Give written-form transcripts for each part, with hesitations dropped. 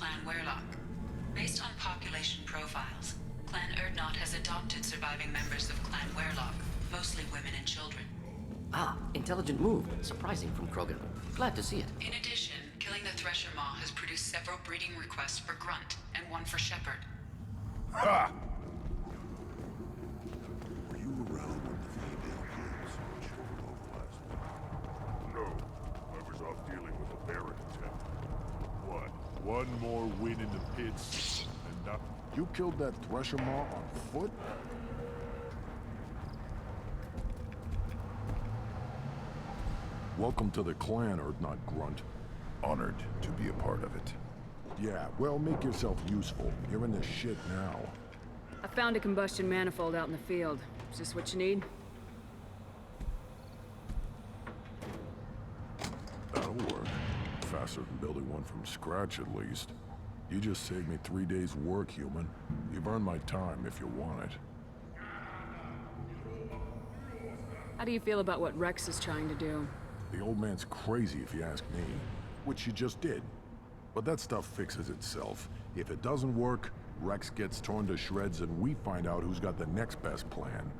Clan Werlock. Based on population profiles, Clan Erdnot has adopted surviving members of Clan Werlock, mostly women and children. Ah, intelligent move. Surprising from Krogan. Glad to see it. In addition, killing the Thresher Maw has produced several breeding requests for Grunt and one for Shepard. Ha! Were you around when the female kids showed over last night? No. I was off dealing with a Baron attempt. What? One more win in the pits, and nothing. You killed that Thresher Maw on foot? Welcome to the clan, Erdnot Grunt. Honored to be a part of it. Yeah, well, make yourself useful. You're in this shit now. I found a combustion manifold out in the field. Is this what you need? That'll work. Faster than building one from scratch, at least. You just saved me 3 days' work, human. You've earned my time if you want it. How do you feel about what Rex is trying to do? The old man's crazy if you ask me. Which you just did. But that stuff fixes itself. If it doesn't work, Rex gets torn to shreds and we find out who's got the next best plan.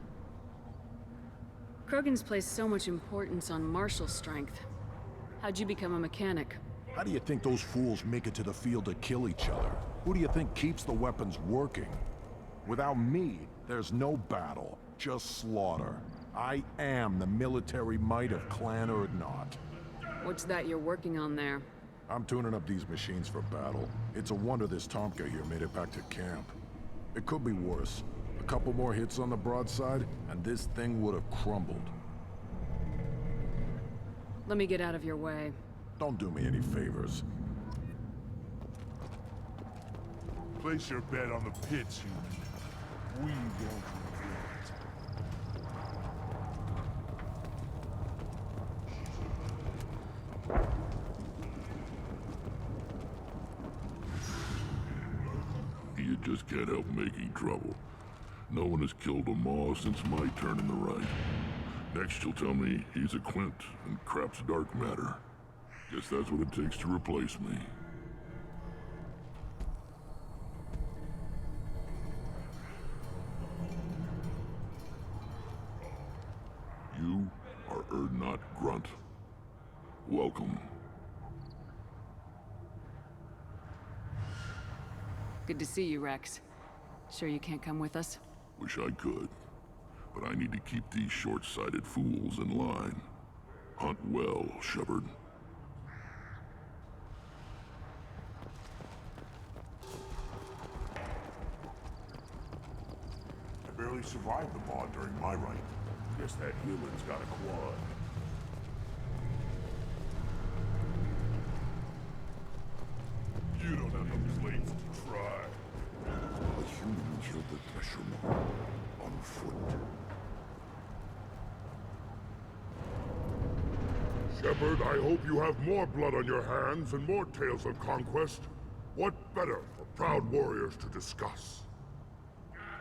Krogan's placed so much importance on martial strength. How'd you become a mechanic? How do you think those fools make it to the field to kill each other? Who do you think keeps the weapons working? Without me, there's no battle, just slaughter. I am the military might of Clan Erdnot. What's that you're working on there? I'm tuning up these machines for battle. It's a wonder this Tomka here made it back to camp. It could be worse. A couple more hits on the broadside, and this thing would have crumbled. Let me get out of your way. Don't do me any favors. Place your bet on the pits, human. We won't regret it. You just can't help making trouble. No one has killed a Maw since my turn in the right. Next you'll tell me he's a Quint and crap's dark matter. Guess that's what it takes to replace me. You are Erdnot Grunt. Welcome. Good to see you, Rex. Sure you can't come with us? Wish I could, but I need to keep these short-sighted fools in line. Hunt well, Shepard. I barely survived the Maw during my reign. Guess that human's got a quad. You don't have the plates to try. A human killed the Thresher Maw on foot. Shepard, I hope you have more blood on your hands and more tales of conquest. What better for proud warriors to discuss?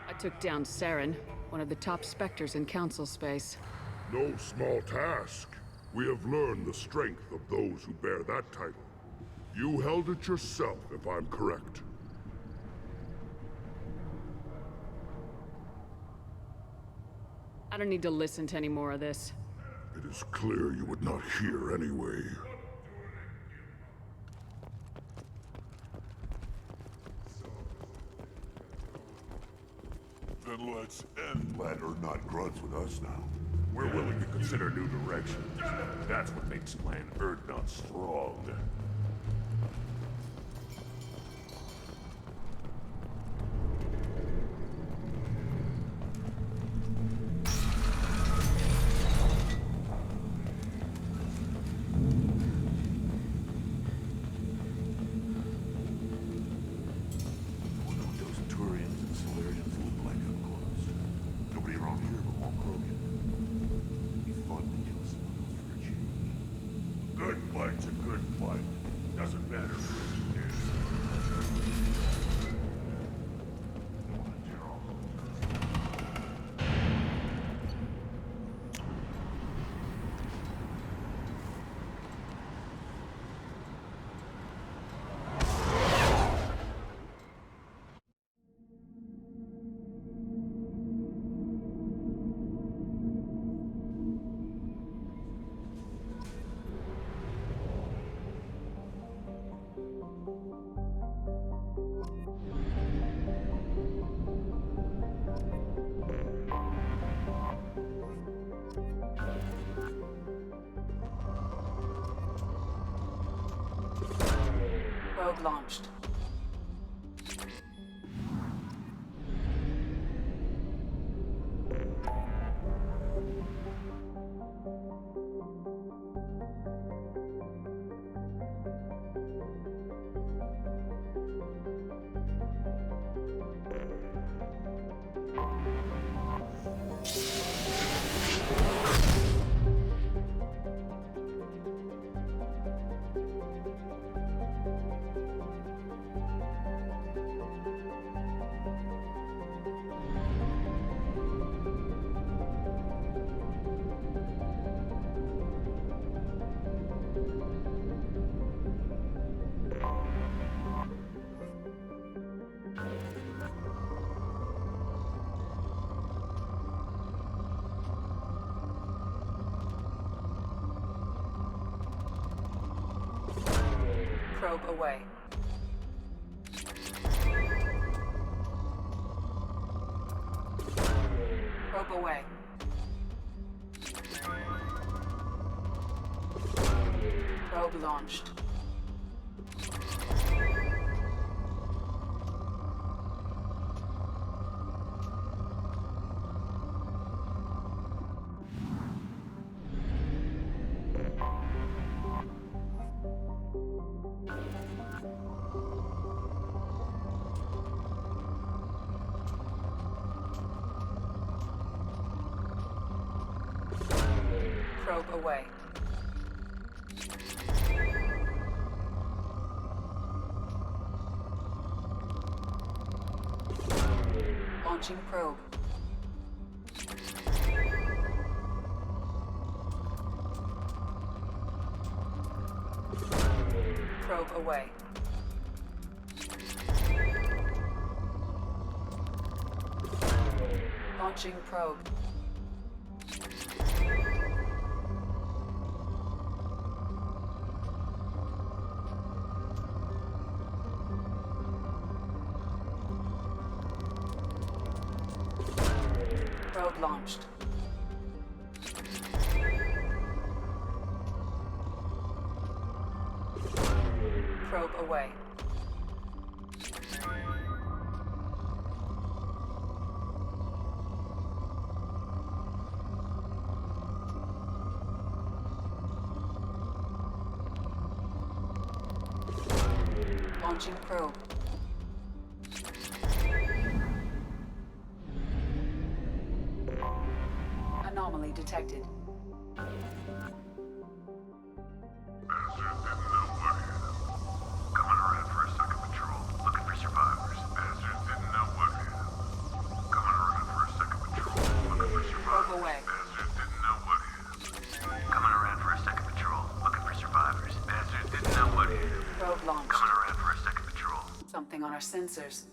I took down Saren, one of the top Spectres in Council space. No small task. We have learned the strength of those who bear that title. You held it yourself, if I'm correct. I don't need to listen to any more of this. It is clear you would not hear anyway. Then let's end Erdnot Grunts with us now. We're willing to consider new directions. That's what makes Clan Erdnot strong. Good fight's a good fight. Probe launched. Probe away. Probe away. Probe launched. Probe away. Launching probe. Probe away. Launching probe. Probe launched. Probe away. Launching probe. Anomaly detected. Probe away. Probe launched. Something on our sensors.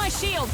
my shield!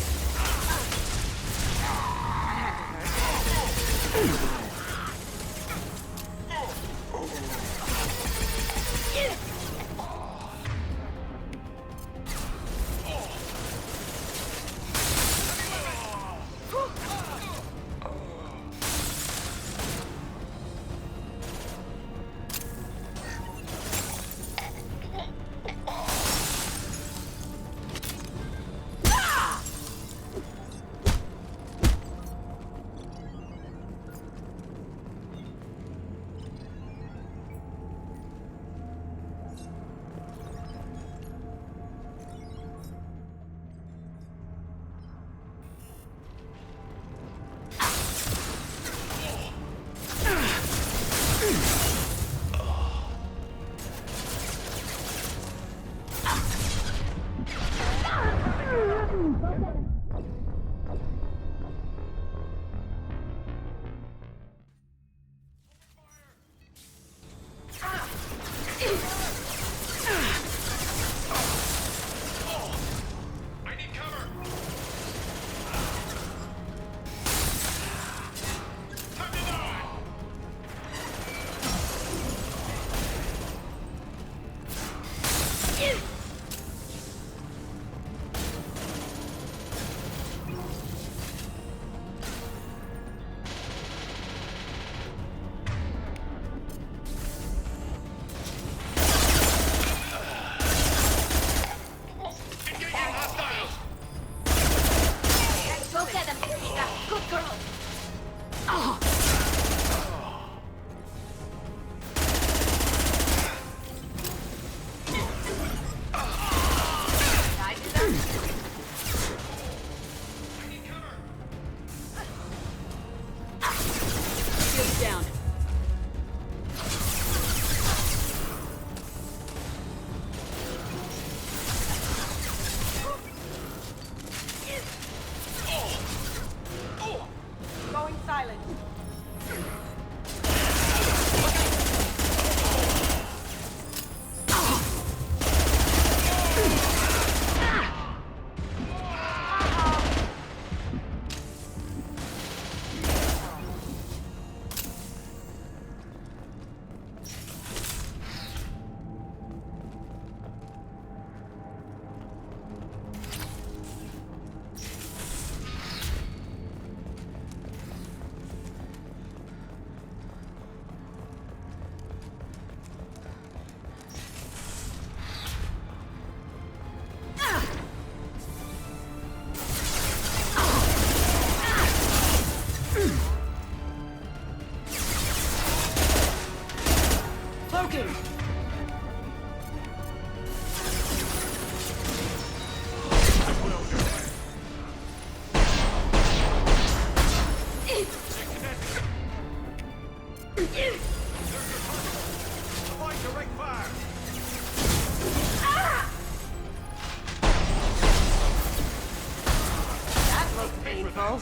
Go get them, Erika. Good girl. Shield's down. Going silent. Cloaking! That looks painful.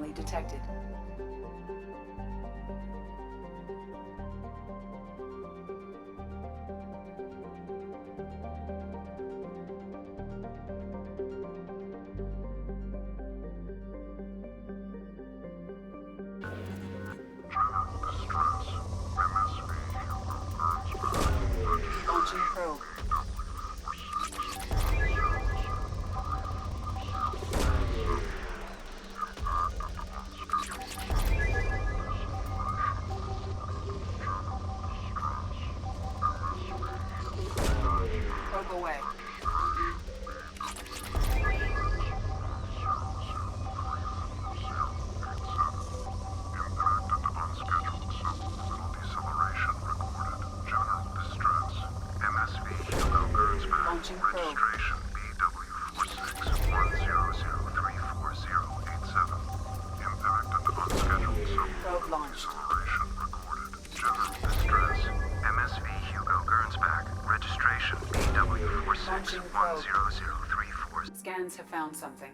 anomaly detected. Launching probe. Probe away. Launching probe. Probe launched. MSV Hugo Gernsback. Registration Launching probe. BW461034. Scans have found something.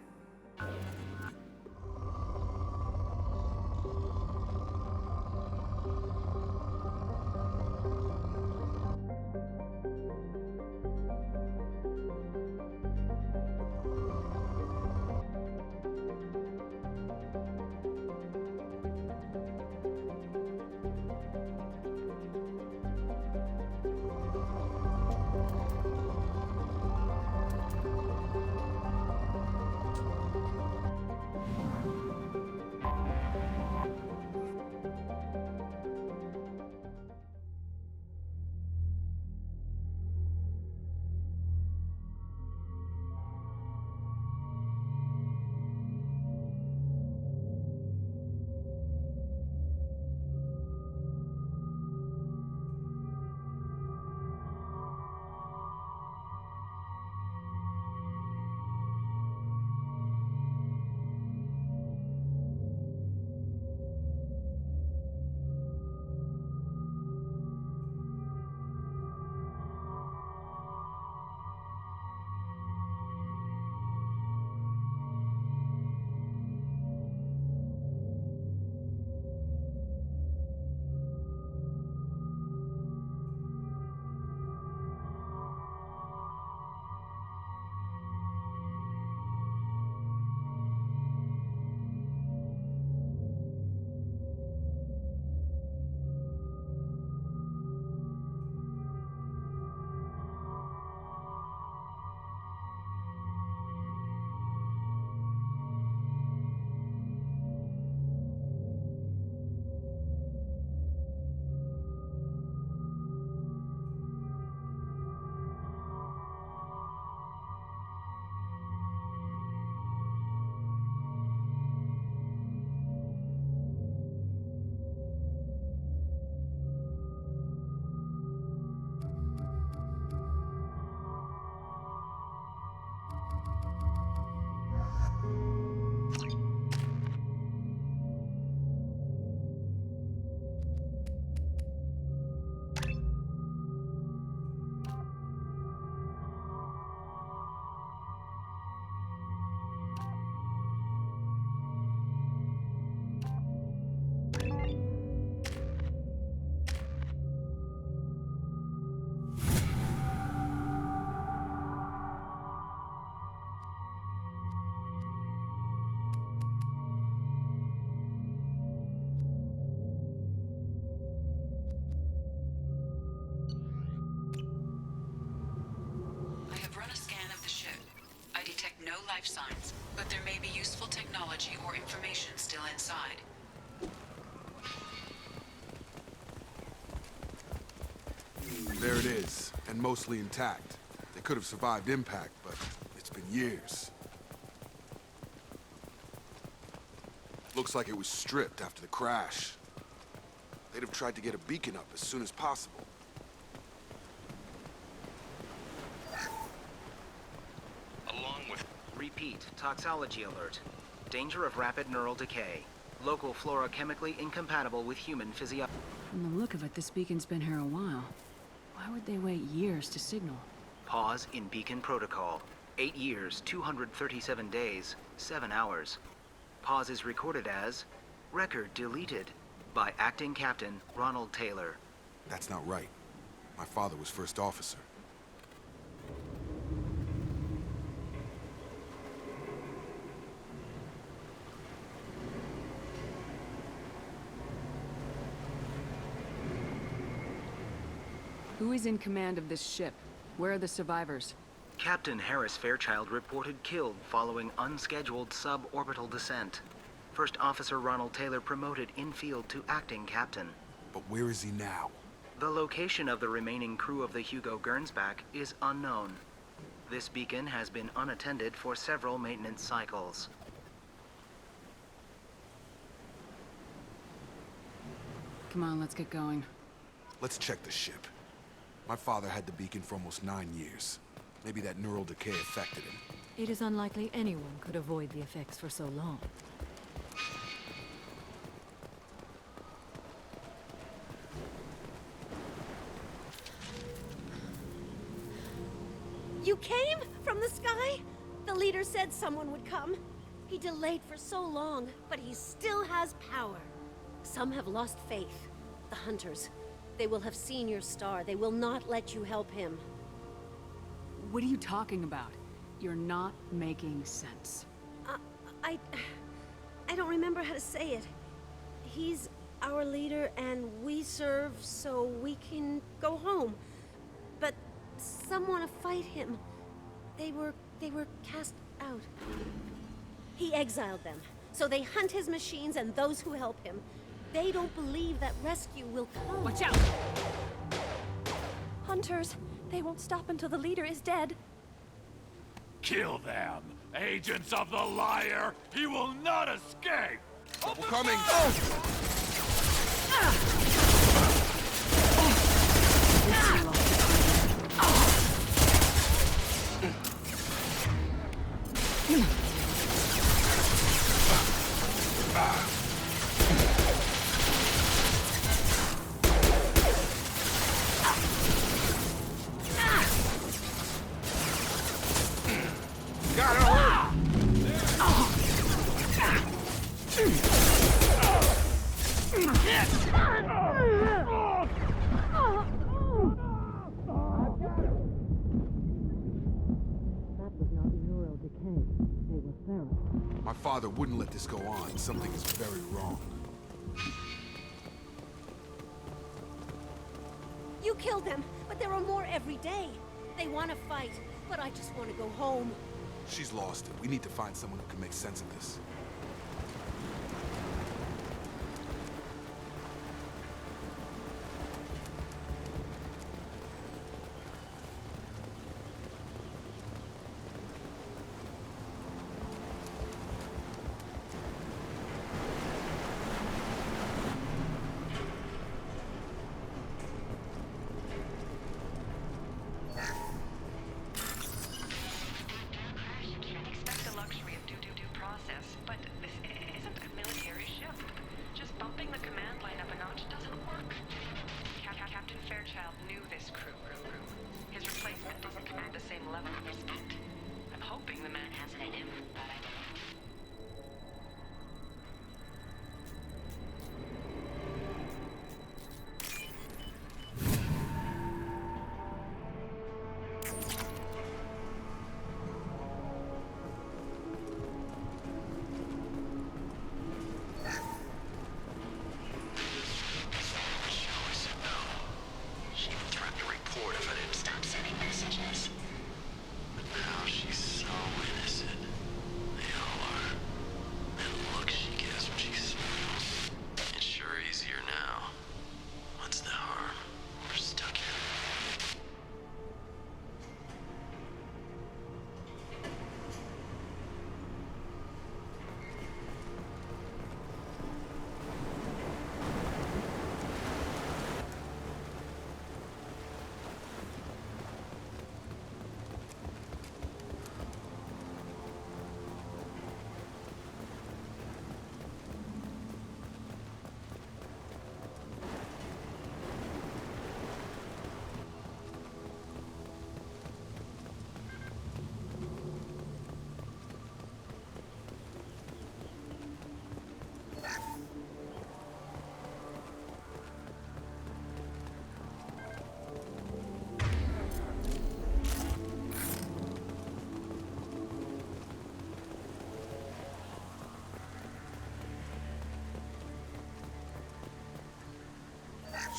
I have run a scan of the ship. I detect no life signs, but there may be useful technology or information still inside. There it is, and mostly intact. They could have survived impact, but it's been years. Looks like it was stripped after the crash. They'd have tried to get a beacon up as soon as possible. Along with Repeat, toxology alert. Danger of rapid neural decay. Local flora chemically incompatible with human physiology. From the look of it, this beacon's been here a while. Why would they wait years to signal? Pause in beacon protocol. 8 years, 237 days, 7 hours. pause is recorded as record deleted by Acting Captain Ronald Taylor. That's not right. My father was first officer. Who is in command of this ship? Where are the survivors? Captain Harris Fairchild reported killed following unscheduled suborbital descent. First Officer Ronald Taylor promoted in-field to acting captain. But where is he now? The location of the remaining crew of the Hugo Gernsback is unknown. This beacon has been unattended for several maintenance cycles. Come on, let's get going. Let's check the ship. My father had the beacon for almost 9 years. Maybe that neural decay affected him. It is unlikely anyone could avoid the effects for so long. You came from the sky? The leader said someone would come. He delayed for so long, but he still has power. Some have lost faith. The Hunters. They will have seen your star. They will not let you help him. What are you talking about? You're not making sense. I don't remember how to say it. He's our leader and we serve so we can go home. But some want to fight him. They were cast out. He exiled them, so they hunt his machines and those who help him. They don't believe that rescue will come. Watch out! Hunters, they won't stop until the leader is dead. Kill them! Agents of the liar! He will not escape! We're coming! My father wouldn't let this go on. Something is very wrong. You killed them, but there are more every day. They want to fight, but I just want to go home. She's lost it. We need to find someone who can make sense of this. Expect the luxury of due process, but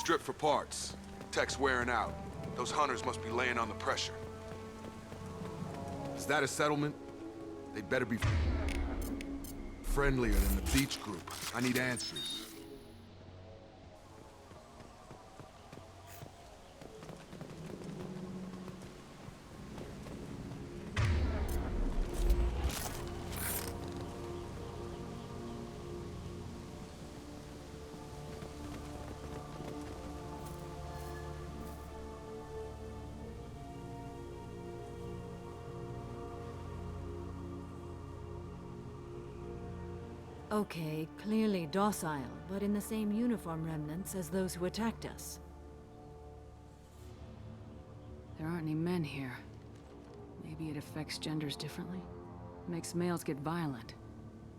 Strip for parts. Tech's wearing out. Those hunters must be laying on the pressure. Is that a settlement? They'd better be friendlier than the beach group. I need answers. Okay, clearly docile, but in the same uniform remnants as those who attacked us. There aren't any men here. Maybe it affects genders differently? Makes males get violent.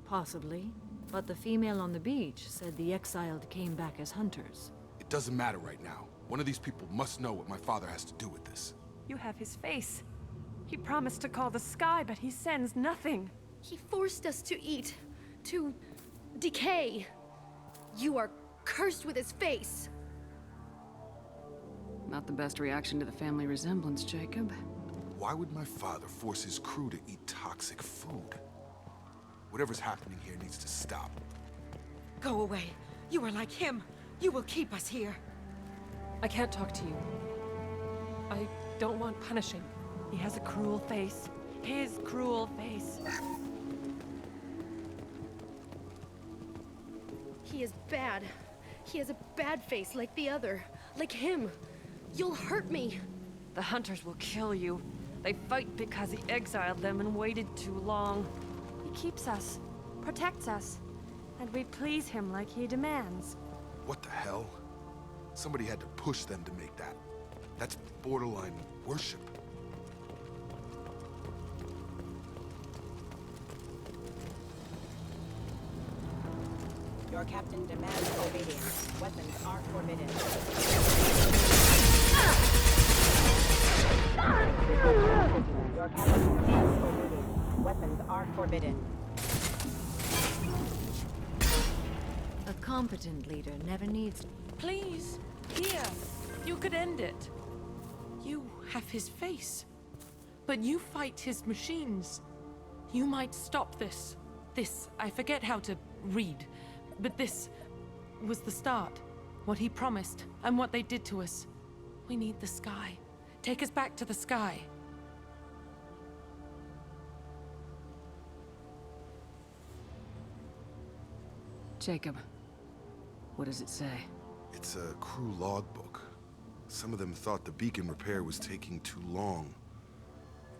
Possibly, but the female on the beach said the exiled came back as hunters. It doesn't matter right now. One of these people must know what my father has to do with this. You have his face. He promised to call the sky, but he sends nothing. He forced us to eat. To decay. You are cursed with his face. Not the best reaction to the family resemblance, Jacob. Why would my father force his crew to eat toxic food? Whatever's happening here needs to stop. Go away. You are like him. You will keep us here. I can't talk to you. I don't want punishing. He has a cruel face. His cruel face. He is bad. He has a bad face like the other. Like him. You'll hurt me. The hunters will kill you. They fight because he exiled them and waited too long. He keeps us, protects us, and we please him like he demands. What the hell? Somebody had to push them to make that. That's borderline worship. Your captain demands obedience. Weapons are forbidden. Your captain demands obedience. Weapons are forbidden. A competent leader never needs... Please, here. You could end it. You have his face. But you fight his machines. You might stop this. This, I forget how to read. But this was the start. What he promised, and what they did to us. We need the sky. Take us back to the sky. Jacob, what does it say? It's a crew logbook. Some of them thought the beacon repair was taking too long.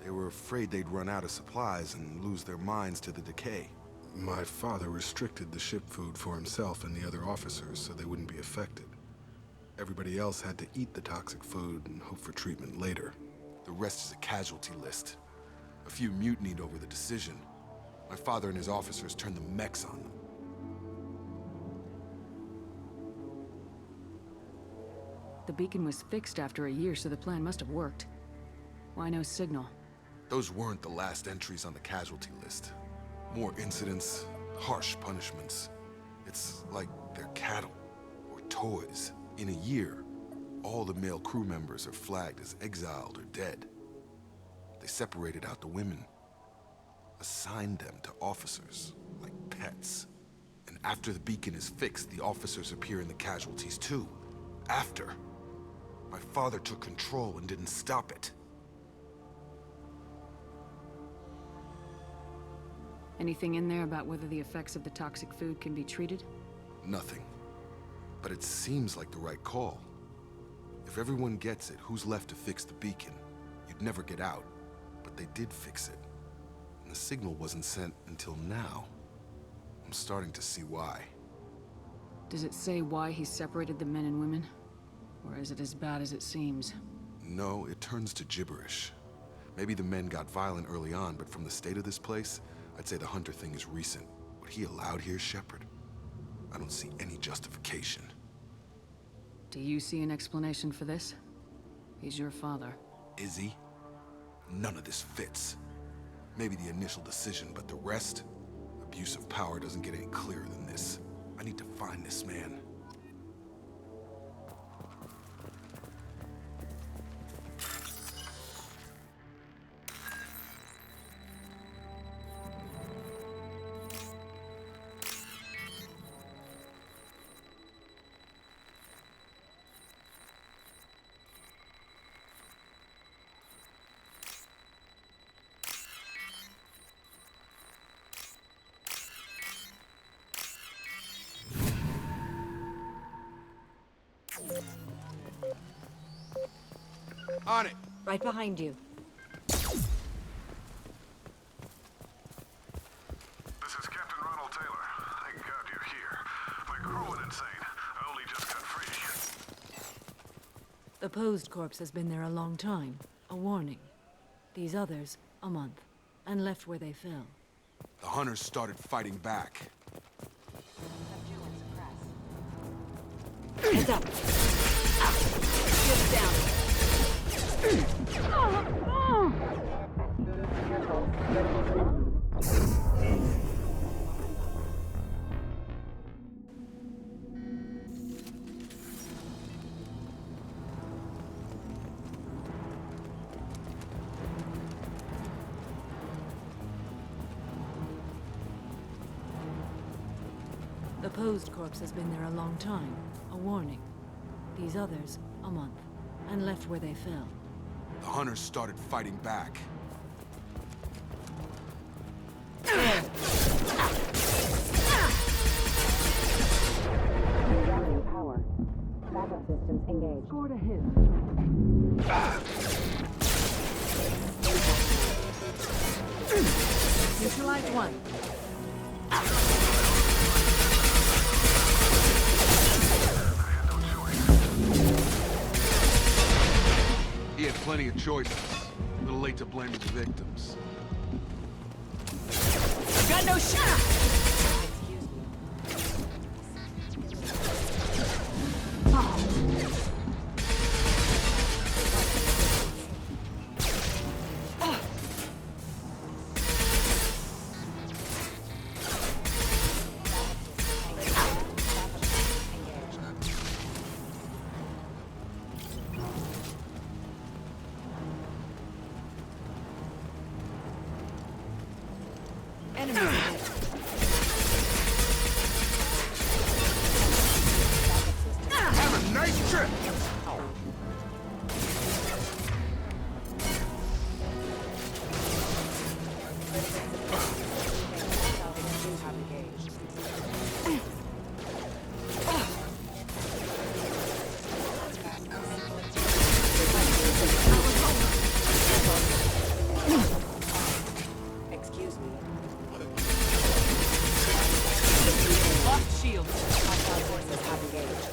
They were afraid they'd run out of supplies and lose their minds to the decay. My father restricted the ship food for himself and the other officers so they wouldn't be affected. Everybody else had to eat the toxic food and hope for treatment later. The rest is a casualty list. A few mutinied over the decision. My father and his officers turned the mechs on them. The beacon was fixed after a year, so the plan must have worked. Why no signal? Those weren't the last entries on the casualty list. More incidents, harsh punishments. It's like they're cattle, or toys. In a year, all the male crew members are flagged as exiled or dead. They separated out the women, assigned them to officers, like pets. And after the beacon is fixed, the officers appear in the casualties too. After. My father took control and didn't stop it. Anything in there about whether the effects of the toxic food can be treated? Nothing. But it seems like the right call. If everyone gets it, who's left to fix the beacon? You'd never get out. But they did fix it. And the signal wasn't sent until now. I'm starting to see why. Does it say why he separated the men and women? Or is it as bad as it seems? No, it turns to gibberish. Maybe the men got violent early on, but from the state of this place, I'd say the Hunter thing is recent. What he allowed here, Shepard? I don't see any justification. Do you see an explanation for this? He's your father. Is he? None of this fits. Maybe the initial decision, but the rest? Abuse of power doesn't get any clearer than this. I need to find this man. On it. Right behind you. This is Captain Ronald Taylor. Thank God you're here. My crew went insane. I only just got free. The posed corpse has been there a long time. A warning. These others, a month. And left where they fell. The hunters started fighting back. Heads up! Shields down! The posed corpse has been there a long time. A warning. These others, a month. And left where they fell. The hunters started fighting back. Rerouting power. Backup systems engaged. Score to hit. Neutralize one. He had plenty of choices. A little late to blame his victims. Got no shot! Enemies ahead. Have a nice trip! Excuse me. Lost shield. Hostile forces have engaged.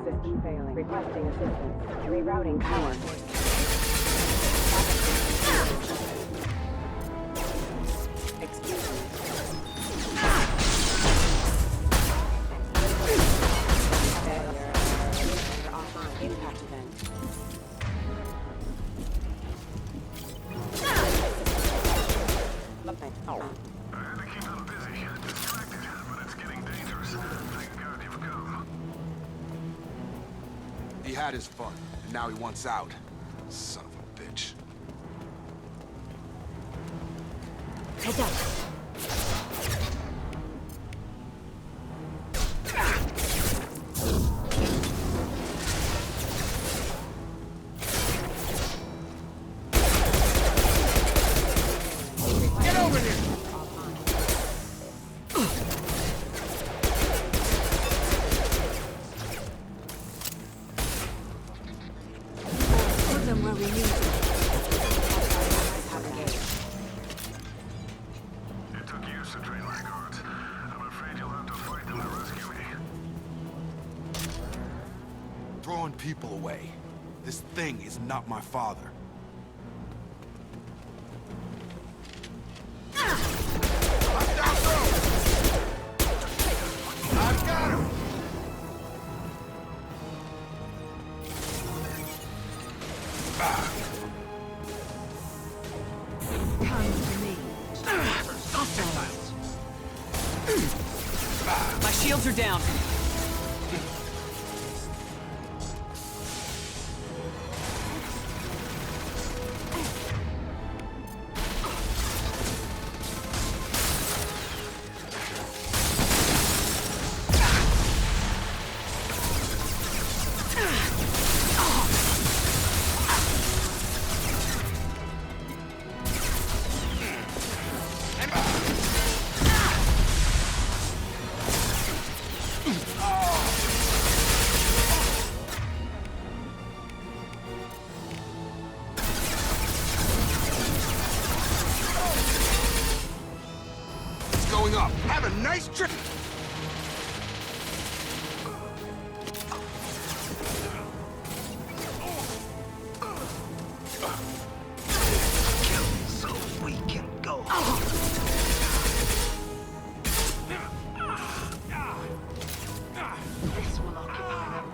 System failing. Requesting assistance. Rerouting power. Excuse me. Failure. Offline. Impact event. I had to keep them busy, distracted, but it's getting dangerous. Thank God you've come. He had his fun, and now he wants out. Son of a bitch. Heads up! Get over here! Put them where we need them. It took years to train my guards. I'm afraid you'll have to fight them to rescue me. Throwing people away. This thing is not my father. I've got him! Come to me. My shields are down. up! Have a nice trip! So we can go. This will occupy them.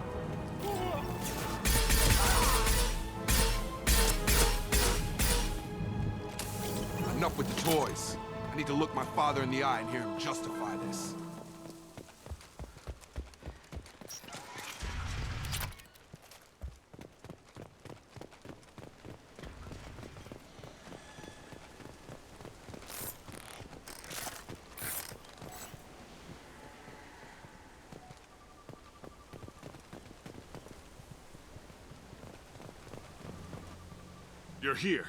Enough with the toys. I need to look my father in the eye and hear him justify this. You're here.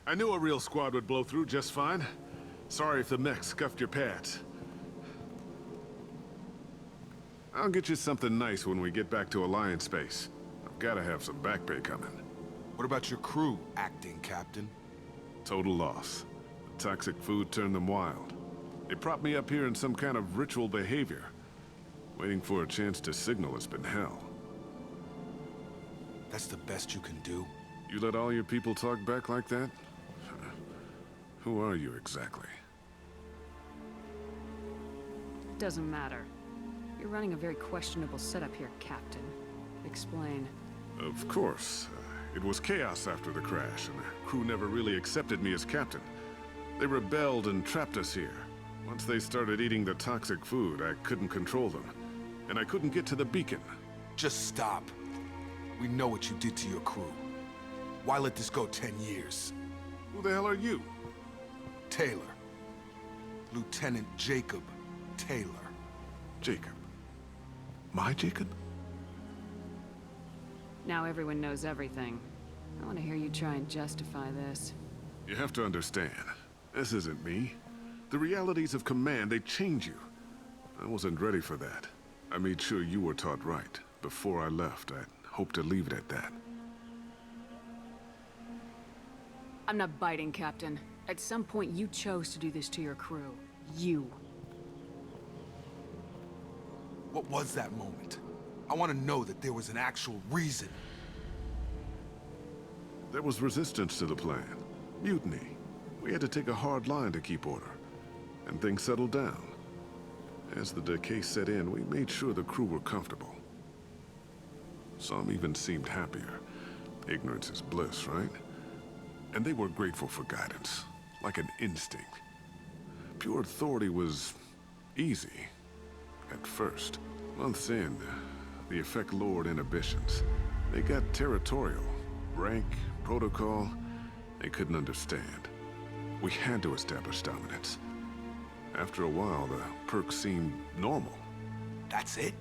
I knew a real squad would blow through just fine. Sorry if the mech scuffed your pads. I'll get you something nice when we get back to Alliance space. I've gotta have some back pay coming. What about your crew, acting captain? Total loss. The toxic food turned them wild. They propped me up here in some kind of ritual behavior. Waiting for a chance to signal has been hell. That's the best you can do? You let all your people talk back like that? Who are you exactly? Doesn't matter. You're running a very questionable setup here, Captain. Explain. Of course. It was chaos after the crash, and the crew never really accepted me as captain. They rebelled and trapped us here. Once they started eating the toxic food, I couldn't control them. And I couldn't get to the beacon. Just stop. We know what you did to your crew. Why let this go 10 years? Who the hell are you? Taylor. Lieutenant Jacob Taylor. Jacob? My Jacob? Now everyone knows everything. I want to hear you try and justify this. You have to understand, this isn't me. The realities of command, they change you. I wasn't ready for that. I made sure you were taught right. Before I left, I hoped to leave it at that. I'm not biting, Captain. At some point, you chose to do this to your crew. You. What was that moment? I want to know that there was an actual reason. There was resistance to the plan. Mutiny. We had to take a hard line to keep order. And things settled down. As the decay set in, we made sure the crew were comfortable. Some even seemed happier. Ignorance is bliss, right? And they were grateful for guidance, like an instinct. Pure authority was easy, at first. Months in, the effect lowered inhibitions. They got territorial. Rank, protocol, they couldn't understand. We had to establish dominance. After a while, the perks seemed normal. That's it?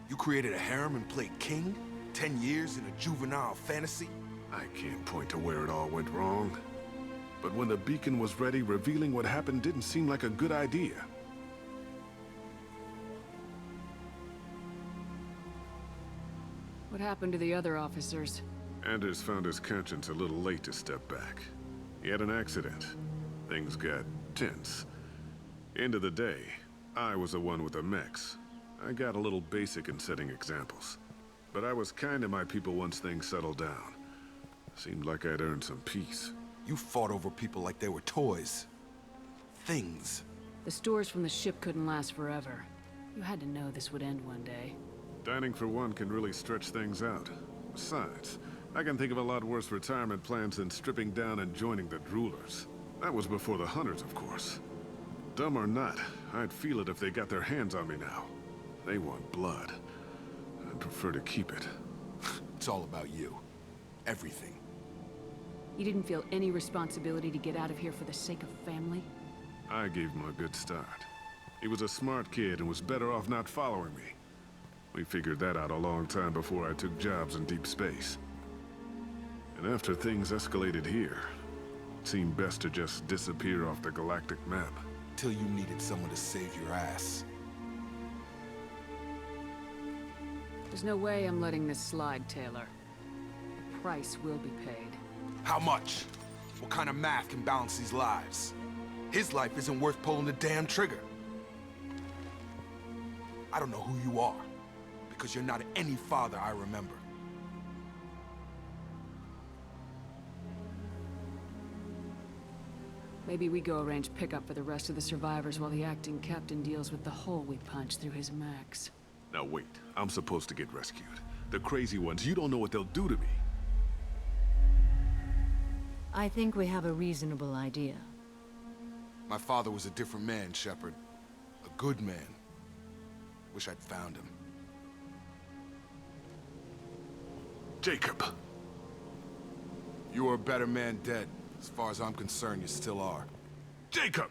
You created a harem and played king? 10 years in a juvenile fantasy? I can't point to where it all went wrong. But when the beacon was ready, revealing what happened didn't seem like a good idea. What happened to the other officers? Anders found his conscience a little late to step back. He had an accident. Things got tense. End of the day, I was the one with the mechs. I got a little basic in setting examples. But I was kind to my people once things settled down. Seemed like I'd earned some peace. You fought over people like they were toys. Things. The stores from the ship couldn't last forever. You had to know this would end one day. Dining for one can really stretch things out. Besides, I can think of a lot worse retirement plans than stripping down and joining the Droolers. That was before the Hunters, of course. Dumb or not, I'd feel it if they got their hands on me now. They want blood. I'd prefer to keep it. It's all about you. Everything. You didn't feel any responsibility to get out of here for the sake of family? I gave him a good start. He was a smart kid and was better off not following me. We figured that out a long time before I took jobs in deep space. And after things escalated here, it seemed best to just disappear off the galactic map. Till you needed someone to save your ass. There's no way I'm letting this slide, Taylor. The price will be paid. How much? What kind of math can balance these lives? His life isn't worth pulling the damn trigger. I don't know who you are, because you're not any father I remember. Maybe we go arrange pickup for the rest of the survivors while the acting captain deals with the hole we punched through his Max. Now wait, I'm supposed to get rescued. The crazy ones, you don't know what they'll do to me. I think we have a reasonable idea. My father was a different man, Shepard. A good man. Wish I'd found him. Jacob! You were a better man dead. As far as I'm concerned, you still are. Jacob!